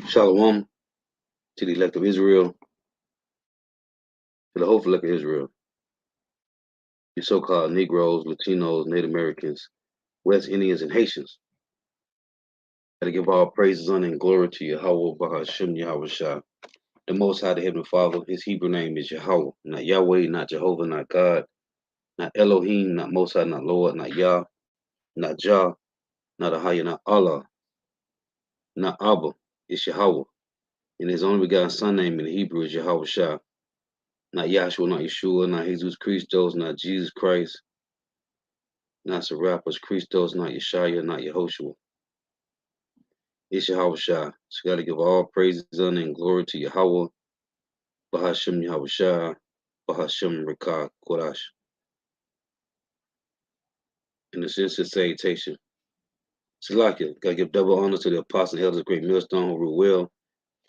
Shalom to the elect of Israel, to the hopeful elect of Israel, you so-called Negroes, Latinos, Native Americans, West Indians, and Haitians. Got to give all praises, honor, and glory to Yahweh, Bahashim, Yahweh Shah, the Most High, the Heavenly Father. His Hebrew name is Yahweh, not Yahweh, not Jehovah, not God, not Elohim, not Most High, not Lord, not Yah, not Jah, not Ahaya, not Allah, not Abba. It's Yahweh. And his only begotten son name in Hebrew is Yahweh Shah. Not Yahshua, not Yeshua, not Jesus Christos, not Jesus Christ, not Serapis Christos, not Yeshaya, not Yehoshua. It's Yahweh Shah. So got to give all praises, honor, and glory to Yahweh, Bahashim Yahweh Shah, Bahashim Rekah Kodash. In the sense of salutation. Salakia, got to give double honor to the apostles and elders, great millstone who rule well,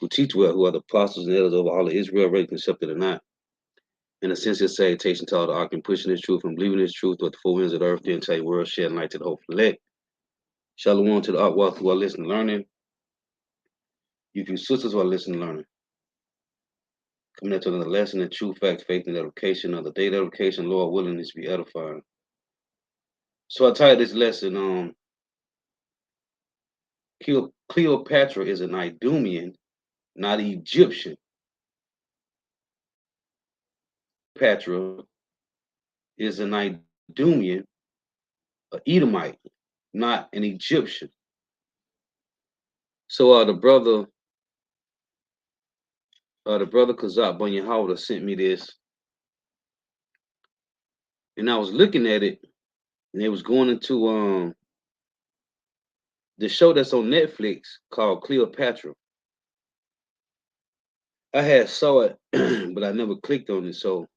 who teach well, who are the apostles and elders over all of Israel, ready to accept it or not. In a sense of salutation to all the ark and pushing this truth and believing this truth with the four winds of the earth, the entire world, shedding light to the hopeful elect. Shalom to the art walk who are listening and learning. You few sisters who are listening and learning. Coming into another lesson in true fact, faith, and edification of the day of edification, Lord willing is to be edified. So I titled this lesson, Cleopatra is an Idumean, not Egyptian. Cleopatra is an Idumean, an Edomite, not an Egyptian. So the brother Kazak Bunyan Howard sent me this, and I was looking at it, and it was going into the show that's on Netflix called Cleopatra. I had saw it, but I never clicked on it, so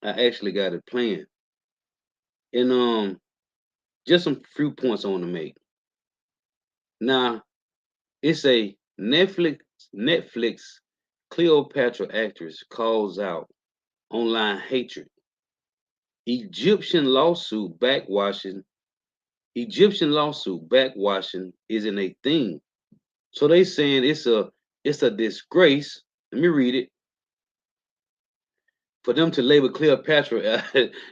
I actually got it playing. And just some few points I want to make. Now, it's a Netflix Cleopatra actress calls out online hatred. Egyptian lawsuit backwashing isn't a thing. So they saying it's a disgrace. Let me read it. For them to label Cleopatra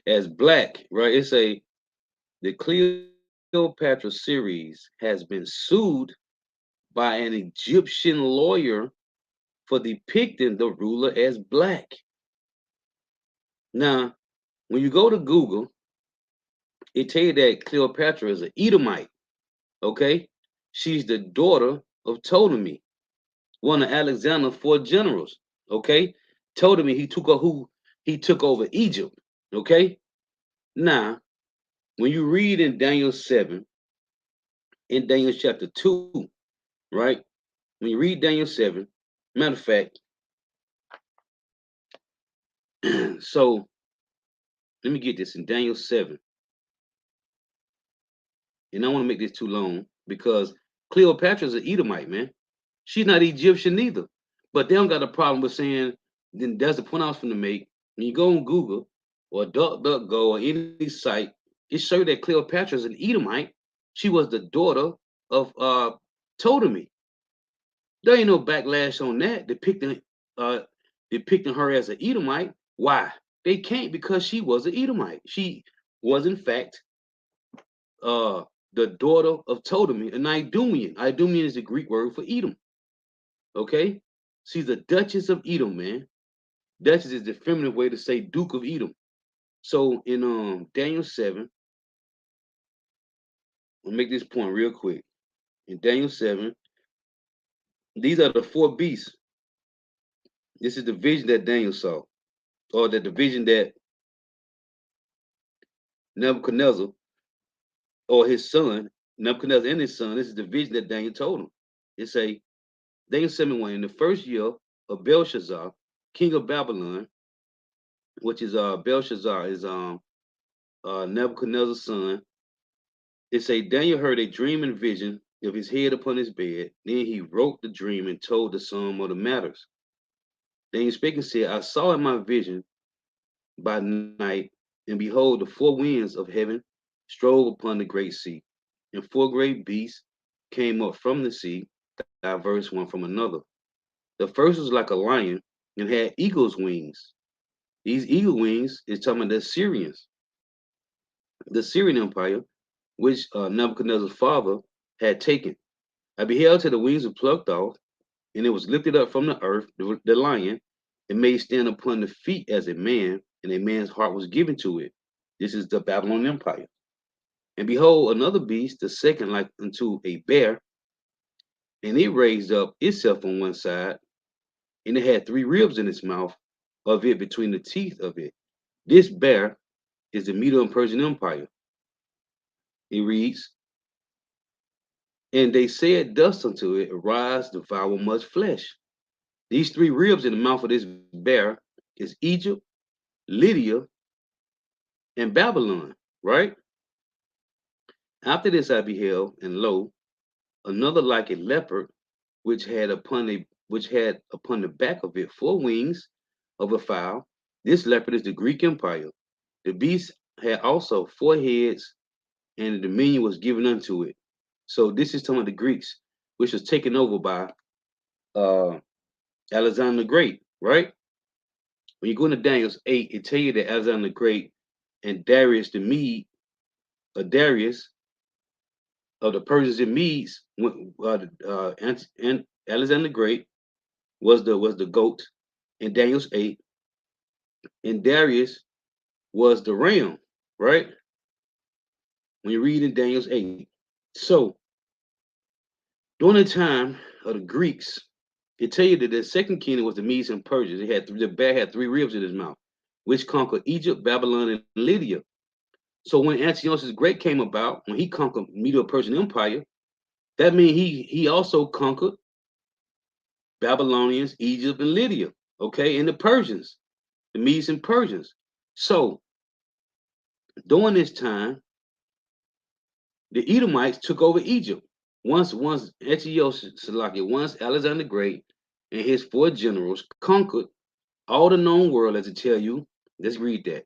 as black, right? The Cleopatra series has been sued by an Egyptian lawyer for depicting the ruler as black. Now, when you go to Google, it tell you that Cleopatra is an Edomite. Okay, she's the daughter of Ptolemy, one of Alexander's four generals. Okay, Ptolemy he took over Egypt. Okay, now when you read in Daniel 7, in Daniel chapter 2, right? When you read Daniel 7, matter of fact, so let me get this in Daniel 7. And I don't want to make this too long because Cleopatra's an Edomite, man. She's not Egyptian either. But they don't got a problem with saying, then there's a point I was going to make. When you go on Google or DuckDuckGo or any site, it shows that Cleopatra is an Edomite. She was the daughter of Ptolemy. There ain't no backlash on that, depicting her as an Edomite. Why? They can't because she was an Edomite. She was, in fact, the daughter of Ptolemy, an Idumean. Idumean is the Greek word for Edom. Okay? She's the Duchess of Edom, man. Duchess is the feminine way to say Duke of Edom. So in Daniel 7, I'll make this point real quick. In Daniel 7, these are the four beasts. This is the vision that Daniel saw, or the vision that Nebuchadnezzar or his son, Nebuchadnezzar and his son, this is the vision that Daniel told him. It say, Daniel 7:1, in the first year of Belshazzar, king of Babylon, which is Belshazzar is Nebuchadnezzar's son. It say Daniel heard a dream and vision of his head upon his bed. Then he wrote the dream and told the sum of the matters. Daniel speaking said, I saw in my vision by night, and behold, the four winds of heaven strove upon the great sea, and four great beasts came up from the sea, diverse one from another. The first was like a lion and had eagle's wings. These eagle wings is talking about the Syrians, the Syrian Empire, which Nebuchadnezzar's father had taken. I beheld till the wings were plucked off, and it was lifted up from the earth, the lion, and made stand upon the feet as a man, and a man's heart was given to it. This is the Babylonian Empire. And behold, another beast, the second like unto a bear, and it raised up itself on one side, and it had three ribs in its mouth of it between the teeth of it. This bear is the Medo and Persian Empire. It reads, and they said thus unto it, arise, devour much flesh. These three ribs in the mouth of this bear is Egypt, Lydia, and Babylon, right? After this I beheld, and lo, another like a leopard, which had upon the back of it four wings of a fowl. This leopard is the Greek Empire. The beast had also four heads, and the dominion was given unto it. So this is talking about the Greeks, which was taken over by uh, Alexander the Great, right? When you go into Daniel's 8, it tell you that Alexander the Great and Darius the Mede, Darius of the Persians and Medes, and Alexander the Great was the goat in Daniel's 8, and Darius was the ram, right? When you read in Daniel's 8. So during the time of the Greeks, it tell you that the second kingdom was the Medes and Persians. The bear had three ribs in his mouth, which conquered Egypt, Babylon, and Lydia. So when Antiochus Great came about, when he conquered Medo-Persian Empire, that means he also conquered Babylonians, Egypt, and Lydia, okay, and the Persians, the Medes and Persians. So during this time, the Edomites took over Egypt. Once Antiochus, once Alexander the Great and his four generals conquered all the known world, as it tell you. Let's read that.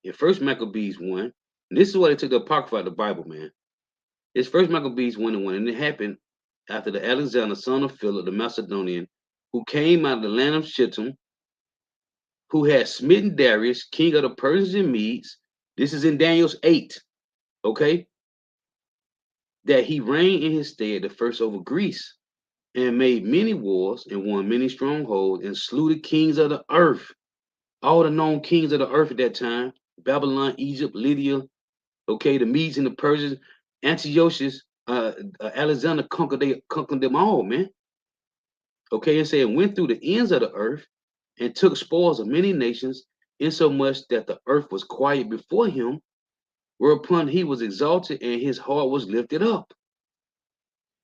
In First Maccabees 1, and this is why they took the Apocrypha out of the Bible, man. It's First Maccabees 1 and 1, and it happened after the Alexander, son of Philip, the Macedonian, who came out of the land of Shittim, who had smitten Darius, king of the Persians and Medes. This is in Daniel's 8, okay? That he reigned in his stead the first over Greece, and made many wars, and won many strongholds, and slew the kings of the earth. All the known kings of the earth at that time, Babylon, Egypt, Lydia, okay, the Medes and the Persians, Antiochus, Alexander conquered them all, man. Okay, and said went through the ends of the earth and took spoils of many nations, insomuch that the earth was quiet before him, whereupon he was exalted and his heart was lifted up.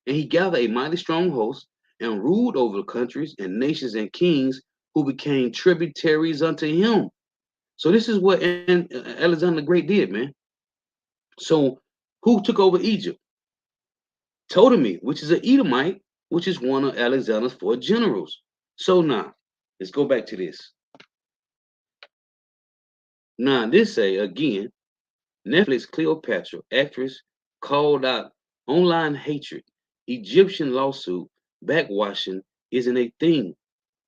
And he gathered a mighty strong host and ruled over the countries and nations and kings who became tributaries unto him. So this is what Alexander the Great did, man. So who took over Egypt? Ptolemy, which is an Edomite, which is one of Alexander's four generals. So now, let's go back to this. Now, this say again, Netflix Cleopatra, actress, called out online hatred. Egyptian lawsuit, backwashing isn't a thing.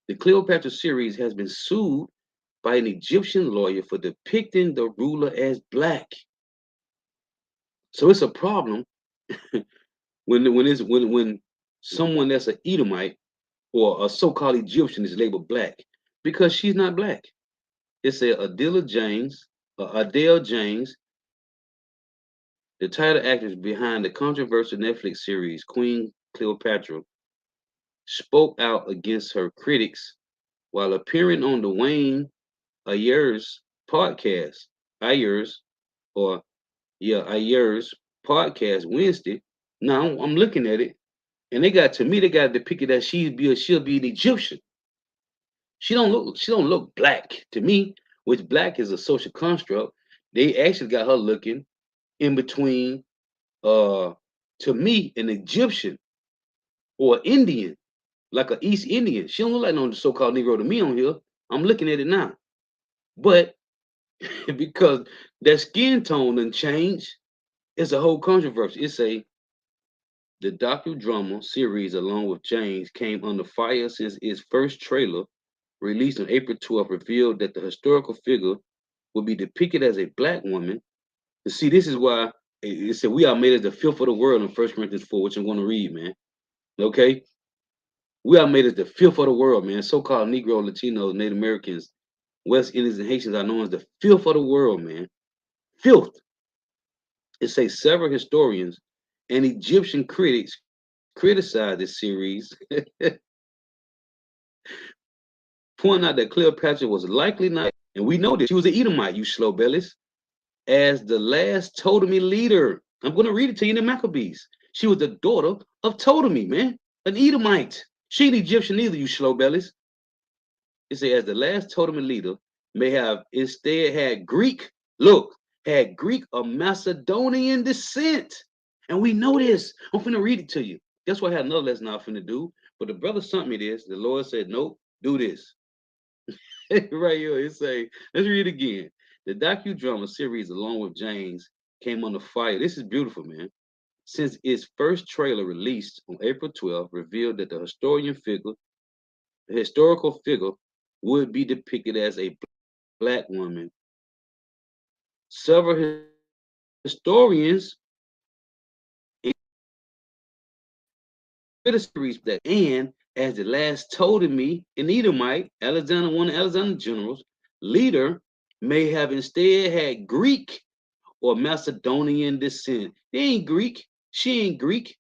The Cleopatra series has been sued by an Egyptian lawyer for depicting the ruler as black. So it's a problem when someone that's an Edomite or a so-called Egyptian is labeled black because she's not black. It's a Adele James, the title actress behind the controversial Netflix series Queen Cleopatra, spoke out against her critics while appearing on the Wayne Ayers podcast. Ayers or Ayers podcast Wednesday. Now I'm looking at it, and they got depicted that she'll be an Egyptian. She don't look black to me, which black is a social construct. They actually got her looking in between to me an Egyptian or Indian, like an East Indian. She don't look like no so-called Negro to me on here. I'm looking at it now. But because that skin tone done changed, it's a whole controversy. It's a The docudrama series, along with James, came under fire since its first trailer, released on April 12th, revealed that the historical figure would be depicted as a black woman. You see, this is why it said we are made as the filth of the world in 1 Corinthians 4, which I'm going to read, man. Okay? We are made as the filth of the world, man. So-called Negro, Latinos, Native Americans, West Indians, and Haitians are known as the filth of the world, man. Filth. It says several historians and Egyptian critics criticized this series, pointing out that Cleopatra was likely not, and we know this, she was an Edomite, you slow bellies, as the last Ptolemy leader. I'm going to read it to you in the Maccabees. She was the daughter of Ptolemy, man, an Edomite. She ain't Egyptian either, you slow bellies. It says, as the last Ptolemy leader may have instead had Greek, look, had Greek or Macedonian descent. And we know this. I'm finna read it to you. That's what I had another lesson I'm finna do. But the brother sent me this. The Lord said, nope, do this. Right here, it say, let's read it again. The docudrama series, along with James, came under fire. This is beautiful, man. Since its first trailer released on April 12th, revealed that the historical figure would be depicted as a black woman. Several historians criticized that, and as the last Ptolemy, an Edomite, Alexander, one of Alexander's generals, leader, may have instead had Greek or Macedonian descent. They ain't Greek. She ain't Greek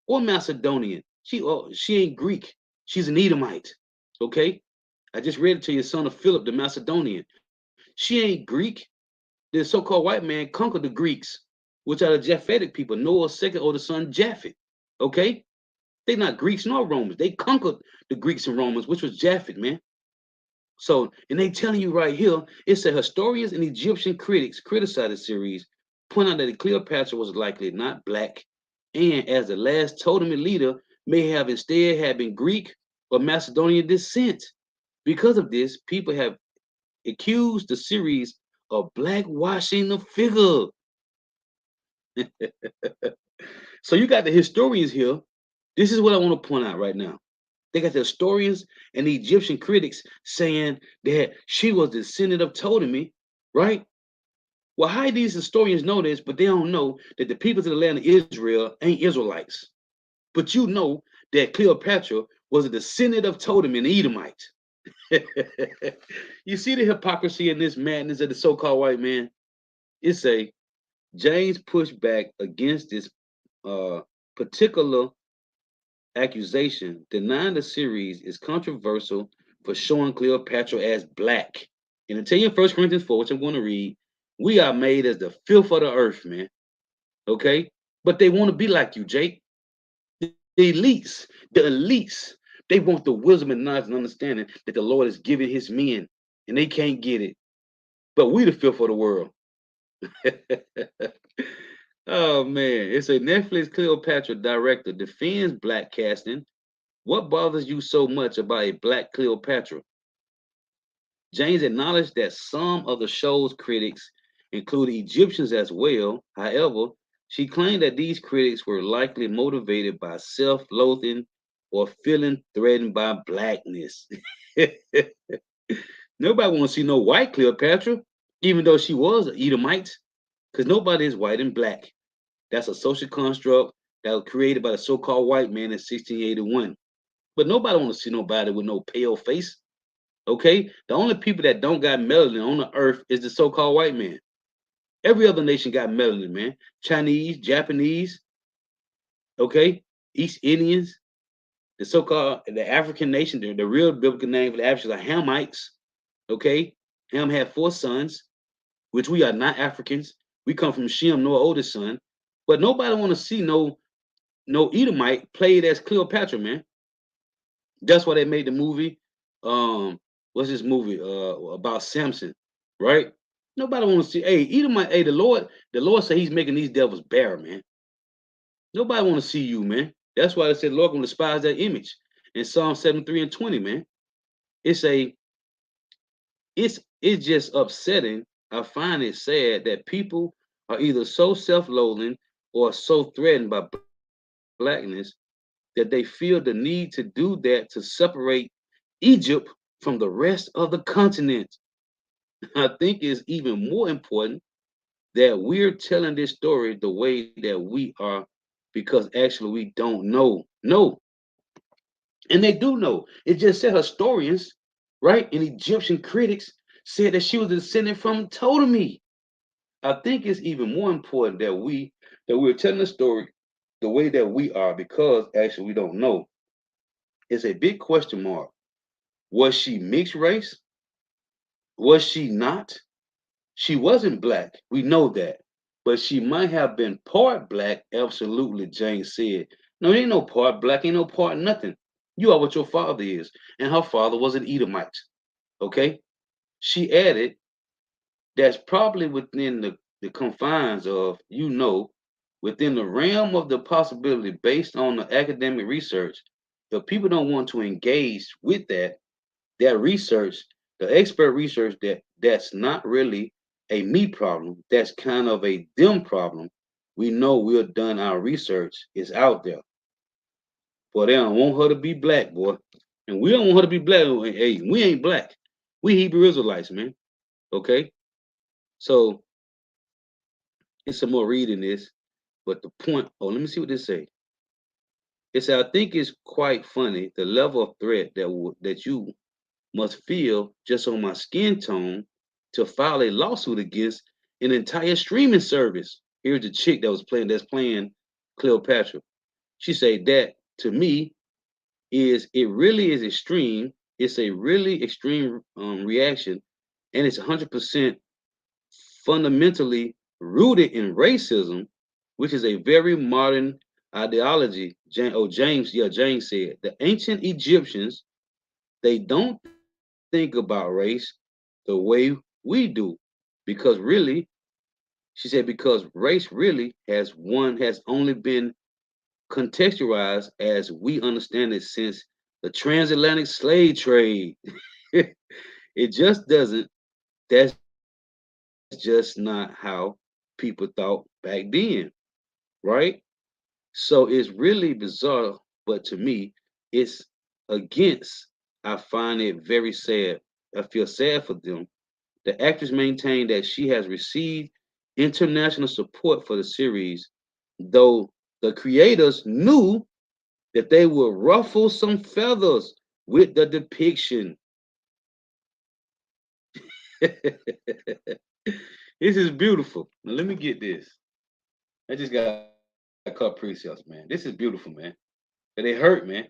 or Macedonian. She ain't Greek. She's an Edomite. Okay? I just read it to you, son of Philip, the Macedonian. She ain't Greek. The so-called white man conquered the Greeks, which are the Japhetic people, Noah's second oldest son, Japhet. Okay? They're not Greeks nor Romans. They conquered the Greeks and Romans, which was Japhet, man. So, and they telling you right here, it said historians and Egyptian critics criticized the series, pointing out that Cleopatra was likely not black, and as the last Ptolemy leader may have instead had been Greek or Macedonian descent. Because of this, people have accused the series of blackwashing the figure. So you got the historians here. This is what I want to point out right now. They got the historians and the Egyptian critics saying that she was the descendant of Ptolemy, right? Well, how these historians know this, but they don't know that the peoples of the land of Israel ain't Israelites. But you know that Cleopatra was a descendant of Ptolemy, an Edomite. You see the hypocrisy in this madness of the so-called white man? It's a James pushed back against this particular accusation, denying the series is controversial for showing Cleopatra as black. And I tell you in 1 Corinthians 4, which I'm going to read, we are made as the filth of the earth, man. Okay? But they want to be like you, Jake. The elites, they want the wisdom and knowledge and understanding that the Lord is giving his men, and they can't get it. But we the filth of the world. Oh man, it's a Netflix Cleopatra director defends black casting. What bothers you so much about a black Cleopatra? James acknowledged that some of the show's critics included Egyptians as well. However, she claimed that these critics were likely motivated by self-loathing or feeling threatened by blackness. Nobody wants to see no white Cleopatra, even though she was an Edomite, because nobody is white and black. That's a social construct that was created by the so-called white man in 1681. But nobody want to see nobody with no pale face. Okay? The only people that don't got melanin on the earth is the so-called white man. Every other nation got melanin, man. Chinese, Japanese, okay? East Indians, the so-called the African nation, the real biblical name for the Africans are Hamites. Okay? Ham had 4 sons, which we are not Africans. We come from Shem, Noah's oldest son. But nobody want to see no Edomite played as Cleopatra, man. That's why they made the movie. What's this movie? About Samson, right? Nobody want to see. Hey, Edomite. Hey, the Lord said He's making these devils bare, man. Nobody want to see you, man. That's why they said, Lord gonna despise that image in Psalm 73 and 20, man. It's a, it's just upsetting. I find it sad that people are either so self-loathing or so threatened by blackness that they feel the need to do that to separate Egypt from the rest of the continent. I think it's even more important that we're telling this story the way that we are because actually we don't know. No, and they do know. It just said historians, right, and Egyptian critics said that she was descended from Ptolemy. I think it's even more important that we're telling the story the way that we are because actually we don't know. It's a big question mark. Was she mixed race? Was she not? She wasn't black. We know that. But she might have been part black. Absolutely, James said. No, ain't no part black, ain't no part nothing. You are what your father is. And her father was an Edomite. Okay? She added that's probably within the confines of, within the realm of the possibility based on the academic research. If people don't want to engage with that research, the expert research that's not really a me problem, that's kind of a them problem. We know we've done our research, it's out there. But they don't want her to be black, boy. And we don't want her to be black. Hey, we ain't black. We Hebrew Israelites, man. Okay? So it's some more reading this. But the point, let me see what this say. It said, I think it's quite funny the level of threat that you must feel just on my skin tone to file a lawsuit against an entire streaming service. Here's the chick that's playing Cleopatra. She said that to me it really is extreme. It's a really extreme reaction, and it's 100% fundamentally rooted in racism, which is a very modern ideology. James said the ancient Egyptians they don't think about race the way we do, because really, she said, because race really has only been contextualized as we understand it since the transatlantic slave trade. It just doesn't. That's just not how people thought back then, right? So it's really bizarre, but to me, it's against. I find it very sad. I feel sad for them. The actress maintained that she has received international support for the series, though the creators knew that they would ruffle some feathers with the depiction. This is beautiful. Now, let me get this. I just got cut pre-sales, man. This is beautiful, man. But they hurt, man.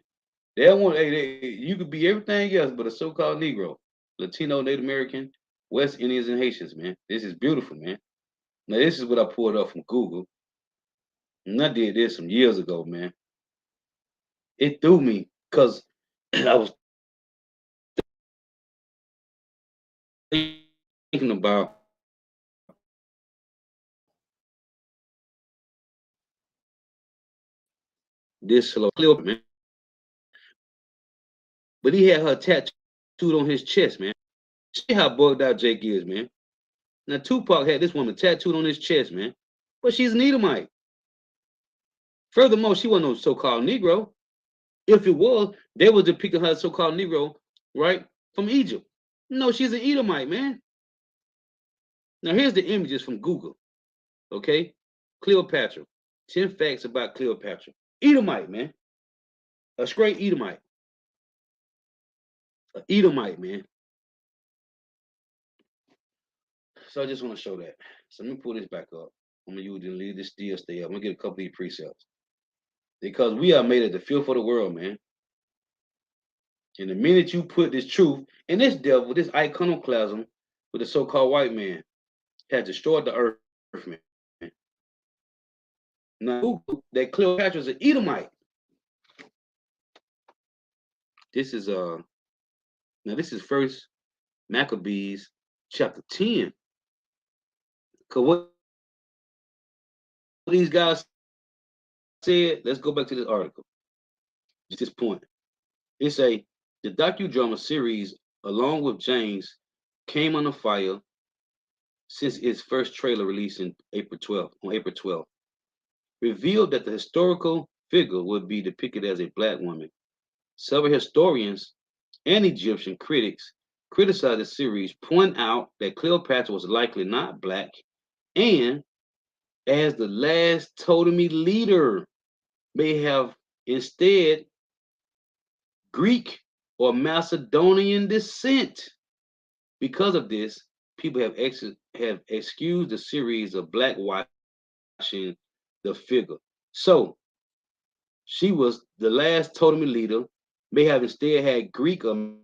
They don't want. You could be everything else but a so-called Negro, Latino, Native American, West Indians, and Haitians, man. This is beautiful, man. Now this is what I pulled up from Google, and I did this some years ago, man. It threw me because I was thinking about this Cleopatra, man. But he had her tattooed on his chest, man. See how bugged out Jake is, man. Now Tupac had this woman tattooed on his chest, man. But she's an Edomite. Furthermore, she wasn't no so-called Negro. If it was, they was depicting her so-called Negro, right, from Egypt. No, she's an Edomite, man. Now here's the images from Google. Okay, Cleopatra. 10 facts about Cleopatra. Edomite, man. A straight Edomite. A Edomite, man. So I just want to show that. So let me pull this back up. I'm gonna use and leave this still stay up. I'm gonna get a couple of these precepts. Because we are made at the filth of the world, man. And the minute you put this truth and this devil, this iconoclasm with the so-called white man has destroyed the earth, man. Now Google that Cleopatra's an Edomite. This is now this is first Maccabees chapter 10. Cause what these guys said, let's go back to this article. Just this point. It say the docudrama series, along with James, came under fire since its first trailer released in April 12th, revealed that the historical figure would be depicted as a black woman. Several historians and Egyptian critics criticized the series, point out that Cleopatra was likely not black, and as the last Ptolemy leader may have instead Greek or Macedonian descent. Because of this, people have excused the series of blackwashing the figure. So she was the last Ptolemy leader, may have instead had Greek or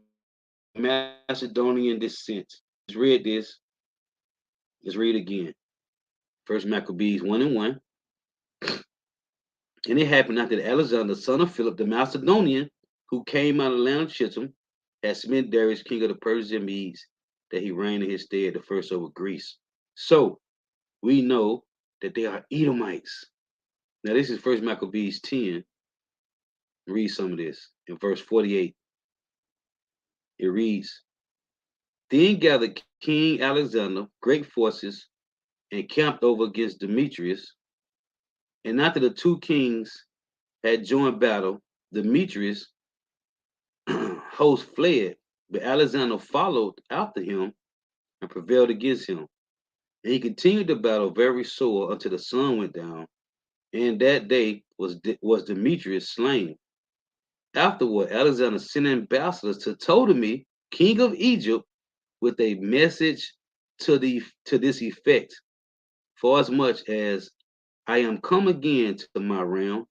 Macedonian descent. Just read this. Let's read it again. First Maccabees 1:1. And it happened after that Alexander, son of Philip the Macedonian, who came out of the land of Chittim, had smitten Darius, king of the Persians and Medes, that he reigned in his stead, the first over Greece. So we know that they are Edomites. Now this is First Maccabees 10. Read some of this. In verse 48, it reads, Then gathered King Alexander great forces and camped over against Demetrius. And after the two kings had joined battle, Demetrius' host fled, but Alexander followed after him and prevailed against him. And he continued the battle very sore until the sun went down, and that day was Demetrius slain. Afterward, Alexander sent ambassadors to Ptolemy, king of Egypt, with a message to this effect: For as much as I am come again to my realm,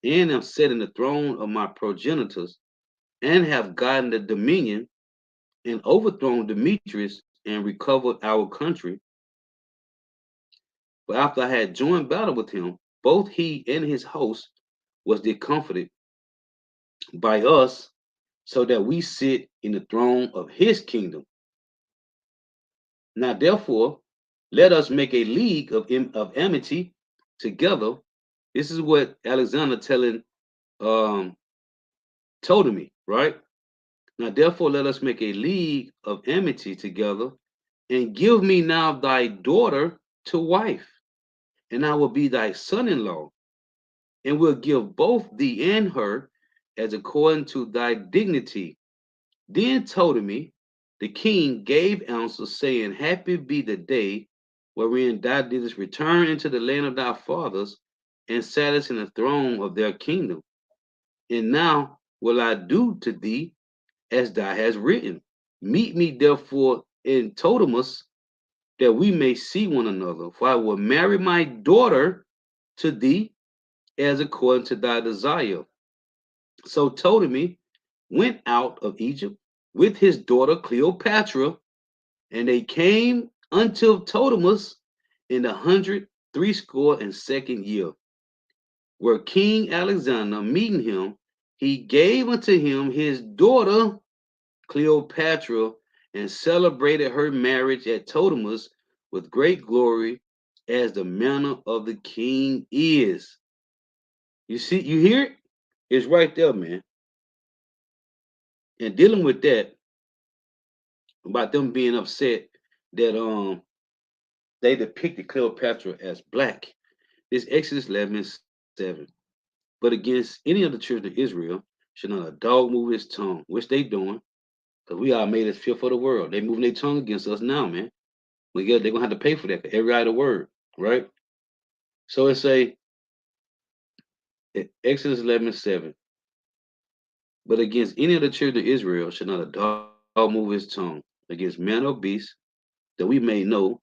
and am set in the throne of my progenitors, and have gotten the dominion, and overthrown Demetrius, and recovered our country. But after I had joined battle with him, both he and his host was discomfited by us, so that we sit in the throne of his kingdom. Now therefore, let us make a league of amity together. This is what Alexander telling um Ptolemy, right? Now therefore, let us make a league of amity together, and give me now thy daughter to wife, and I will be thy son-in-law, and will give both thee and her as according to thy dignity. Then Ptolemy, the king, gave answer, saying, Happy be the day wherein thou didst return into the land of thy fathers, and sattest in the throne of their kingdom. And now will I do to thee as thou hast written. Meet me therefore in Ptolemus, that we may see one another. For I will marry my daughter to thee as according to thy desire. So Ptolemy went out of Egypt with his daughter Cleopatra, and they came unto Ptolemus in the 162nd year, where King Alexander meeting him, he gave unto him his daughter Cleopatra, and celebrated her marriage at Ptolemus with great glory, as the manner of the king is. You see, you hear it? It's right there, man. And dealing with that, about them being upset that they depicted Cleopatra as black. This Exodus 11:7. But against any of the children of Israel should not a dog move his tongue, which they doing, because we are made as fear for the world. They moving their tongue against us now, man. They're gonna have to pay for that for every idle word, right? So it say Exodus 11:7. But against any of the children of Israel should not a dog move his tongue against man or beast, that we may know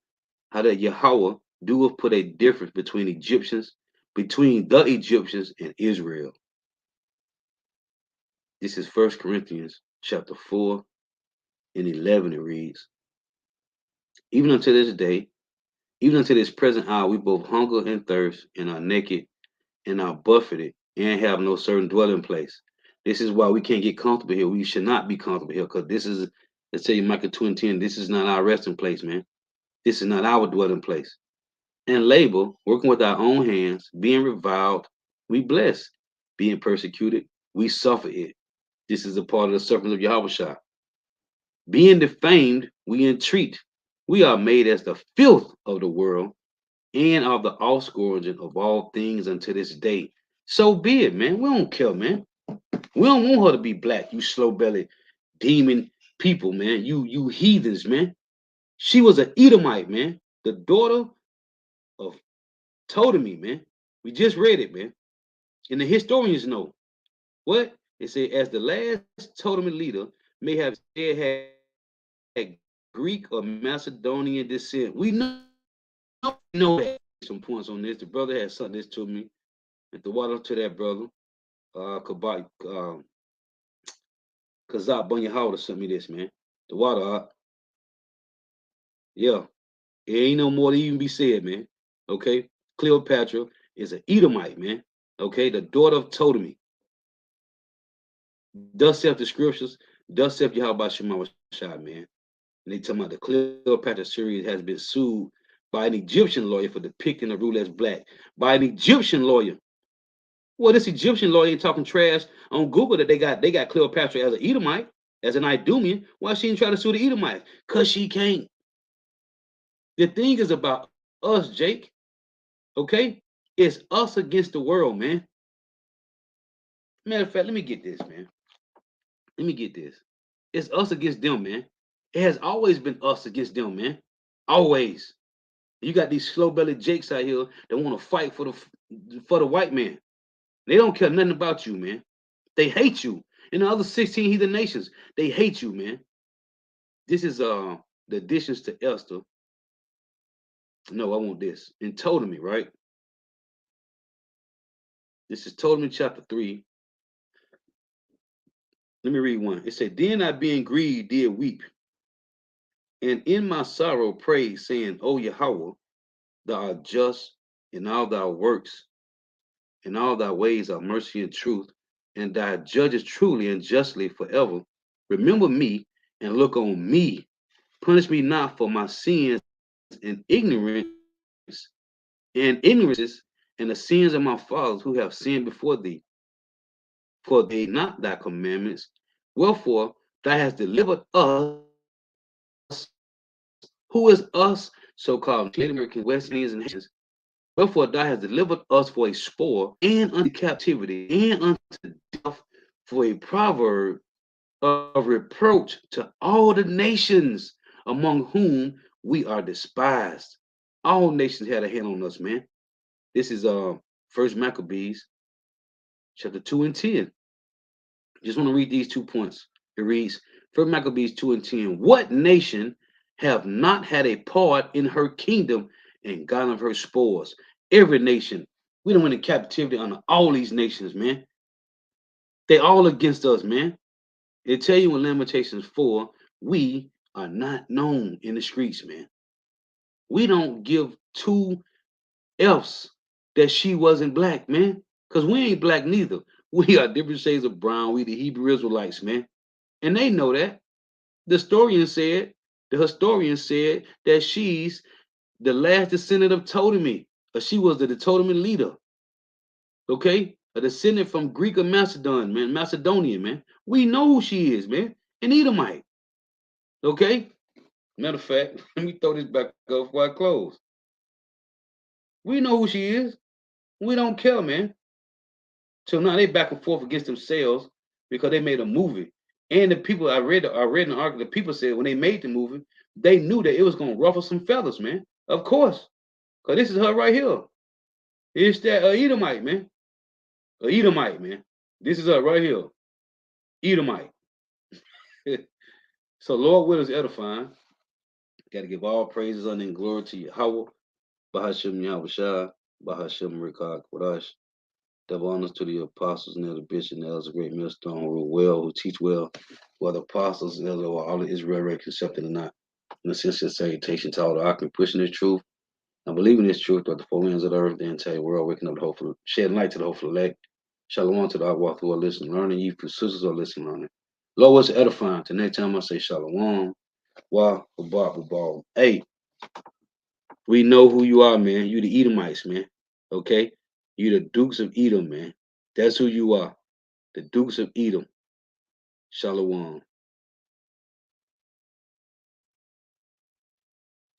how that Yahweh doeth put a difference between the Egyptians and Israel. This is First Corinthians chapter 4 and 11. It reads, Even unto this day, even unto this present hour, we both hunger and thirst, and are naked, and are buffeted, and have no certain dwelling place. This is why we can't get comfortable here. We should not be comfortable here, because this is, let's tell you, Micah 2:10, this is not our resting place, man. This is not our dwelling place. And labor, working with our own hands, being reviled, we bless. Being persecuted, we suffer it. This is a part of the sufferings of Yahweh. Being defamed, we entreat. We are made as the filth of the world, and of the offscourging of all things unto this day. So be it, man. We don't care, man. We don't want her to be black, you slow bellied demon people, man. You heathens, man. She was an Edomite, man. The daughter of Ptolemy, man. We just read it, man. And the historians know. What? It said, as the last Ptolemy leader may have said had Greek or Macedonian descent. We know that. Some points on this. The brother had sent this to me. At the water to that brother. Kabak, Kazak Bunya Howard sent me this, man. The water, yeah. It ain't no more to even be said, man. Okay? Cleopatra is an Edomite, man. Okay? The daughter of Ptolemy. Thus saith the scriptures. Thus saith Yahweh Shema Shai, man. And they talking about the Cleopatra series has been sued by an Egyptian lawyer for depicting the ruler as black. By an Egyptian lawyer. Well, this Egyptian lawyer ain't talking trash on Google that they got Cleopatra as an Edomite, as an Idumean. Why she ain't try to sue the Edomite? Cause she can't. The thing is about us, Jake. Okay, it's us against the world, man. Matter of fact, let me get this, man. Let me get this. It's us against them, man. It has always been us against them, man. Always. You got these slow-bellied jakes out here that want to fight for the white man. They don't care nothing about you, man. They hate you. And the other 16 heathen nations, they hate you, man. This is the additions to Esther. No, I want this. In Ptolemy, right? This is Ptolemy chapter 3. Let me read one. It said, then I being grieved did weep, and in my sorrow prayed, saying, O Yahweh, thou art just in all thy works, in all thy ways are mercy and truth, and thy judges truly and justly forever. Remember me and look on me. Punish me not for my sins and ignorances and the sins of my fathers who have sinned before thee, for they not thy commandments. Wherefore thou hast delivered us. Who is us, so-called Native Americans, West Indians, and Haitians? Wherefore thou hast delivered us for a spoil, and unto captivity, and unto death, for a proverb of reproach to all the nations among whom we are despised. All nations had a hand on us, man. This is First Maccabees, chapter 2 and 10. Just want to read these 2 points. It reads, First Maccabees 2 and 10. What nation have not had a part in her kingdom and gotten of her spoils? Every nation. We don't went in captivity under all these nations, man. They all against us, man. It tell you in Lamentations 4, we are not known in the streets, man. We don't give 2 F's that she wasn't black, man. Because we ain't black neither. We are different shades of brown. We the Hebrew Israelites, man. And they know that. The historian said that she's the last descendant of Ptolemy. Or she was the Ptolemy leader. Okay? A descendant from Greek or Macedon, man. Macedonian, man. We know who she is, man. An Edomite. Okay? Matter of fact, let me throw this back up before I close. We know who she is. We don't care, man. So now they back and forth against themselves because they made a movie. And the people I read in the article, the people said when they made the movie, they knew that it was gonna ruffle some feathers, man. Of course. Because this is her right here. It's that Edomite, man. Edomite, man. This is her right here. Edomite. So Lord will is edifying. Got to give all praises and glory to Yahweh. Bahashem Yahweh Shai. Bahashem Rikak Wadash. Double honors to the apostles and the bishops and elders, a great millstone who rule well, who teach well, whether apostles and elders or all of Israel are accepted or not. In a sincere salutation to all the Akim pushing this truth and believing this truth throughout the four winds of the earth, the entire world, waking up the hopeful, shedding light to the hopeful elect. Shalom to the Awak who are listening, learning, you sisters are listening, learning. Lord, what's edifying? The next time I say Shalom, Wa, Babal. Hey, we know who you are, man. You the Edomites, man. Okay? You the Dukes of Edom, man. That's who you are. The Dukes of Edom. Shalom.